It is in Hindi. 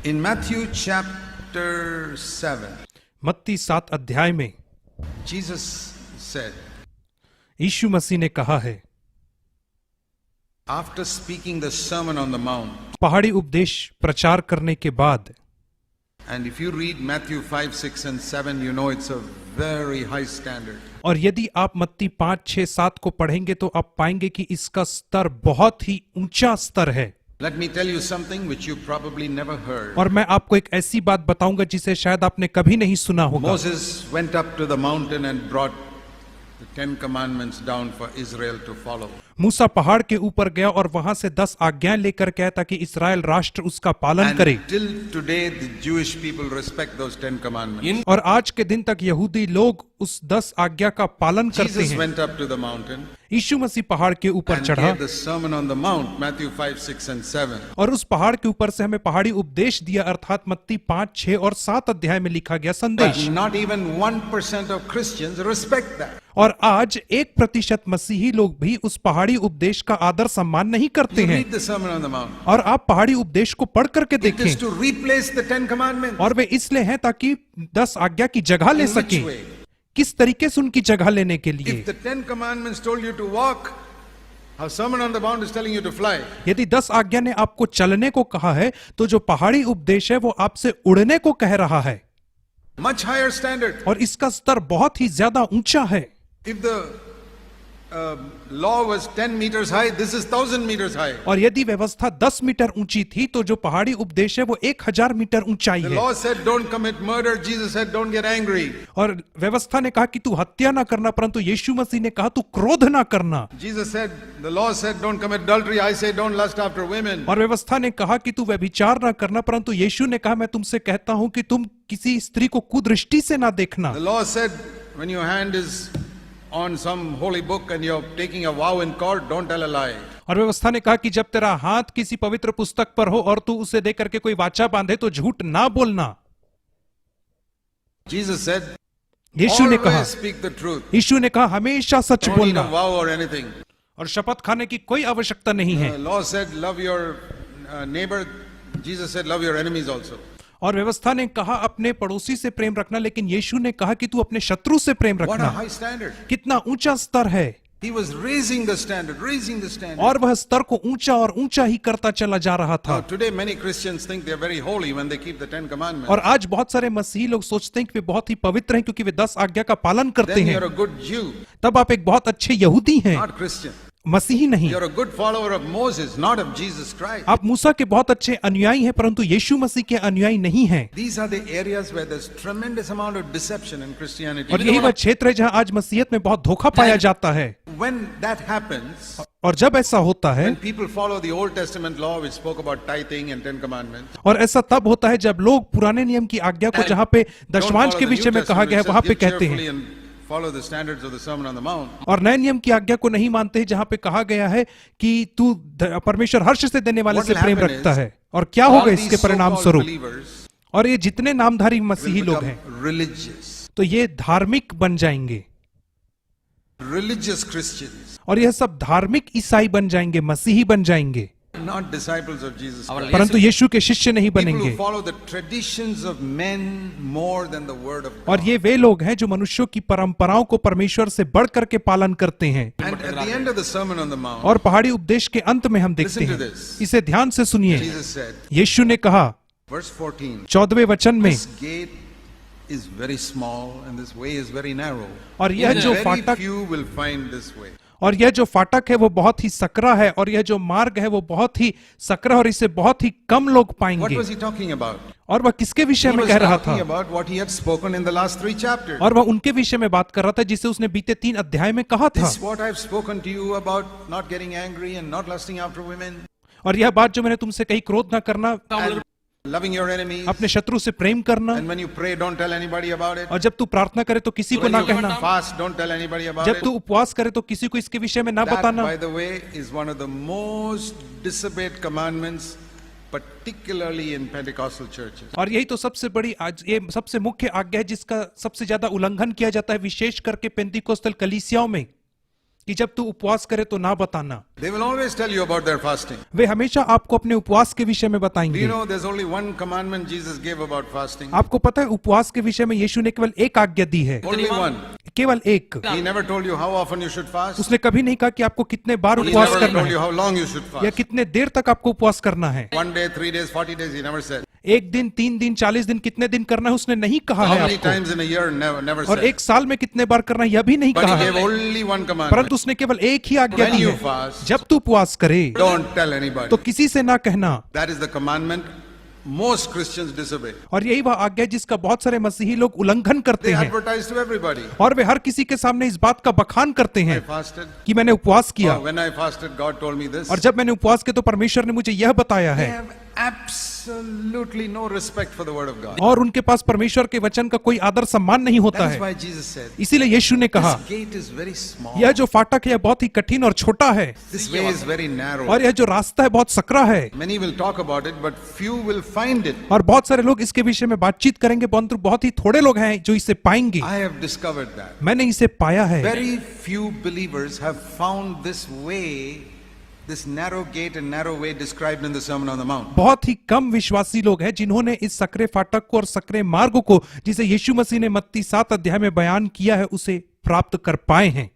In Matthew chapter 7, मत्ती 7 अध्याय में Jesus said, यीशु मसीह ने कहा है, after speaking the Sermon on the Mount, पहाड़ी उपदेश प्रचार करने के बाद, and if you read Matthew 5, 6 and 7, you know it's a very high standard. और यदि आप मत्ती 5, 6, 7 को पढ़ेंगे तो आप पाएंगे कि इसका स्तर बहुत ही ऊंचा स्तर है। Let me tell you something which you probably never heard. और मैं आपको एक ऐसी बात बताऊंगा जिसे शायद आपने कभी नहीं सुना होगा। Moses went up to the mountain and brought the 10 commandments down for Israel to follow. मूसा पहाड़ के ऊपर गया और वहां से 10 आज्ञाएं लेकर गया ताकि इस्राएल राष्ट्र उसका पालन करे। And till today the Jewish people respect those 10 commandments. और आज के दिन तक यहूदी लोग उस 10 आज्ञा का पालन करते Jesus हैं। went up to the mountain यीशु मसीह पहाड़ के ऊपर and चढ़ा gave the Sermon on the Mount, Matthew 5, 6 and 7. और उस पहाड़ के ऊपर से हमें पहाड़ी उपदेश दिया, अर्थात मत्ती 5, 6 और 7 अध्याय में लिखा गया But संदेश। not even 1% of Christians respect that. और आज 1% मसीही लोग भी उस पहाड़ी उपदेश का आदर सम्मान नहीं करते You हैं। read the Sermon on the Mount. और आप पहाड़ी उपदेश को पढ़ करके It is देखें, to replace the 10 commandments. और वे इसलिए हैं ताकि 10 आज्ञा की जगह ले In which सकें। way? किस तरीके से उनकी जगह लेने के लिए? If the 10 commandments told you to walk, how Sermon on the Mount is telling you to fly. यदि 10 आज्ञा ने आपको चलने को कहा है तो जो पहाड़ी उपदेश है वो आपसे उड़ने को कह रहा है। Much higher standard. और इसका स्तर बहुत ही ज्यादा ऊंचा है। If the law was 10 meters high, this is 1000 meters high. और यदि व्यवस्था 10 मीटर ऊंची थी तो जो पहाड़ी उपदेश है वो 1000 मीटर ऊंचाई The है। law said don't commit murder. Jesus said don't get angry. और व्यवस्था ने कहा कि तू हत्या ना करना, परंतु यीशु मसीह ने कहा तू क्रोध ना करना। Jesus said, the law said don't commit adultery. I say don't lust after women. और व्यवस्था ने कहा कि तू व्यभिचार ना करना, परंतु यीशु ने कहा मैं तुमसे कहता हूं कि तुम किसी स्त्री को कुदृष्टि से ना देखना। The law said when your hand is on some holy book and you're taking a vow in court, don't tell a lie. और व्यवस्था ने कहा कि जब तेरा हाथ किसी पवित्र पुस्तक पर हो और तू उसे देख करके कोई वाचा बांधे तो झूठ ना बोलना। Jesus said, यीशु ने कहा, always speak the truth. यीशु ने कहा हमेशा सच Don't need a बोलना vow or anything. और शपथ खाने की कोई आवश्यकता नहीं है। The law said love your neighbor. Jesus said love your enemies also. और व्यवस्था ने कहा अपने पड़ोसी से प्रेम रखना, लेकिन यीशु ने कहा कि तू अपने शत्रु से प्रेम What a रखना। high standard. कितना ऊंचा स्तर है। He was raising the standard, raising the standard. और वह स्तर को ऊंचा और ऊंचा ही करता चला जा रहा Now, था। today many Christians think they're very holy when they keep the 10 commandments. और आज बहुत सारे मसीही लोग सोचते हैं कि वे बहुत ही पवित्र हैं क्योंकि वे 10 आज्ञा का पालन करते Then हैं। you're a good Jew, तब आप एक बहुत अच्छे यहूदी हैं, not Christian. मसीही नहीं। You're a good follower of Moses, not of Jesus Christ. आप मूसा के बहुत अच्छे अनुयायी हैं, परंतु यीशु मसीह के अनुयायी नहीं हैं। These are the areas where there's tremendous amount of deception in Christianity. और यही वह क्षेत्र है जहां आज मसीहत में बहुत धोखा पाया जाता है। When that happens, और जब ऐसा होता है, when people follow the Old Testament law which spoke about tithing and 10 commandments, और ऐसा तब होता है जब लोग पुराने नियम की आज्ञा को जहां पे don't दशमांश follow के the विषय New में कहा Testament गया है which वहां says पे give कहते cheerfully हैं, and follow the standards of the Sermon on the Mount. और नए नियम की आज्ञा को नहीं मानते हैं जहां पे कहा गया है कि तू परमेश्वर हर्ष से देने वाले What से will प्रेम happen रखता is, है। और क्या All होगा these इसके परिणाम so-called स्वरूप, believers और ये जितने नामधारी मसीही will लोग become हैं religious. तो ये धार्मिक बन जाएंगे, Religious Christians, और यह सब धार्मिक ईसाई बन जाएंगे, मसीही बन जाएंगे, not disciples of Jesus Christ. परंतु यीशु के शिष्य नहीं People बनेंगे। who follow the traditions of men more than the word of और God. ये वे लोग हैं जो मनुष्यों की परंपराओं को परमेश्वर से बढ़ करके पालन करते हैं। And at the end of the Sermon on the Mount, और पहाड़ी उपदेश के अंत में हम देखते Listen to हैं, this. इसे ध्यान से सुनिए। Jesus said, यीशु ने कहा verse 14, 14वें वचन में, this gate is very small and this way is very narrow. और यह जो Very फाटक few will find this way. और यह जो फाटक है वो बहुत ही सकरा है, और यह जो मार्ग है वो बहुत ही सकरा, और इसे बहुत ही कम लोग What पाएंगे। was he talking about? और वह किसके विषय He में was कह रहा था? talking about what he had spoken in the last 3 chapters. और वह उनके विषय में बात कर रहा था जिसे उसने बीते 3 अध्याय में कहा था। This is what I've spoken to you about not getting angry and not lusting after women, और यह बात जो मैंने तुमसे कही, क्रोध ना करना, and loving your enemies. अपने शत्रु से प्रेम करना, And when you pray, don't tell anybody about it. और जब तू प्रार्थना करे तो किसी को When ना you कहना, fast, don't tell anybody about जब it. तू उपवास करे तो किसी को इसके विषय में ना That, बताना। by the way, is one of the most disobeyed commandments, particularly in Pentecostal churches. और यही तो सबसे बड़ी आज ये सबसे मुख्य आज्ञा है जिसका सबसे ज्यादा उल्लंघन किया जाता है, विशेष करके पेंतिकोस्तल कलीसियाओं में, कि जब तू उपवास करे तो ना बताना। They will always tell you about their fasting. वे हमेशा आपको अपने उपवास के विषय में Do you बताएंगे। know there's only one commandment Jesus gave about fasting? आपको पता है उपवास के विषय में यीशु ने केवल एक आज्ञा दी है, Only one. केवल एक। He never told you how often you should fast. उसने कभी नहीं कहा कि आपको कितने बार He उपवास never करना told you है how long you should या fast. कितने देर तक आपको उपवास करना है। 1 day, 3 days, 40 days, he never said. एक दिन, 3 दिन, 40 दिन, कितने दिन करना है उसने नहीं कहा How है many आपको। times in a year? Never और said. एक साल में कितने बार करना है यह भी नहीं But कहा he है, gave only one commandment. परंतु उसने केवल एक ही आज्ञा When दी you है, fast, जब तू उपवास करे don't tell anybody. तो किसी से ना कहना। That is the commandment most Christians disobey. और यही वह आज्ञा है जिसका बहुत सारे मसीही लोग उल्लंघन करते They हैं advertise to everybody. और वे हर किसी के सामने इस बात का बखान करते I हैं fasted. कि मैंने उपवास किया, Oh, when I fasted, God told me this. और जब मैंने उपवास किया तो परमेश्वर ने मुझे यह बताया They है। have absolutely no respect for the word of God. और उनके पास परमेश्वर के वचन का कोई आदर सम्मान नहीं होता That is है। why Jesus said, इसीलिए यीशु ने कहा this gate is very small. यह जो फाटक है यह बहुत ही कठिन और छोटा है, This way is very narrow. और यह जो रास्ता है बहुत सकरा है, Many will talk about it, but few will find it. और बहुत सारे लोग इसके विषय में बातचीत करेंगे, परंतु बहुत ही थोड़े लोग हैं जो इसे पाएंगे। I have discovered that. मैंने इसे पाया है। Very few believers have found this way, this narrow gate and narrow way described in the Sermon on the Mount. बहुत ही कम विश्वासी लोग हैं जिन्होंने इस सकरे फाटक को और सकरे मार्ग को जिसे यीशु मसीह ने मत्ती 7 अध्याय में बयान किया है उसे प्राप्त कर पाए हैं।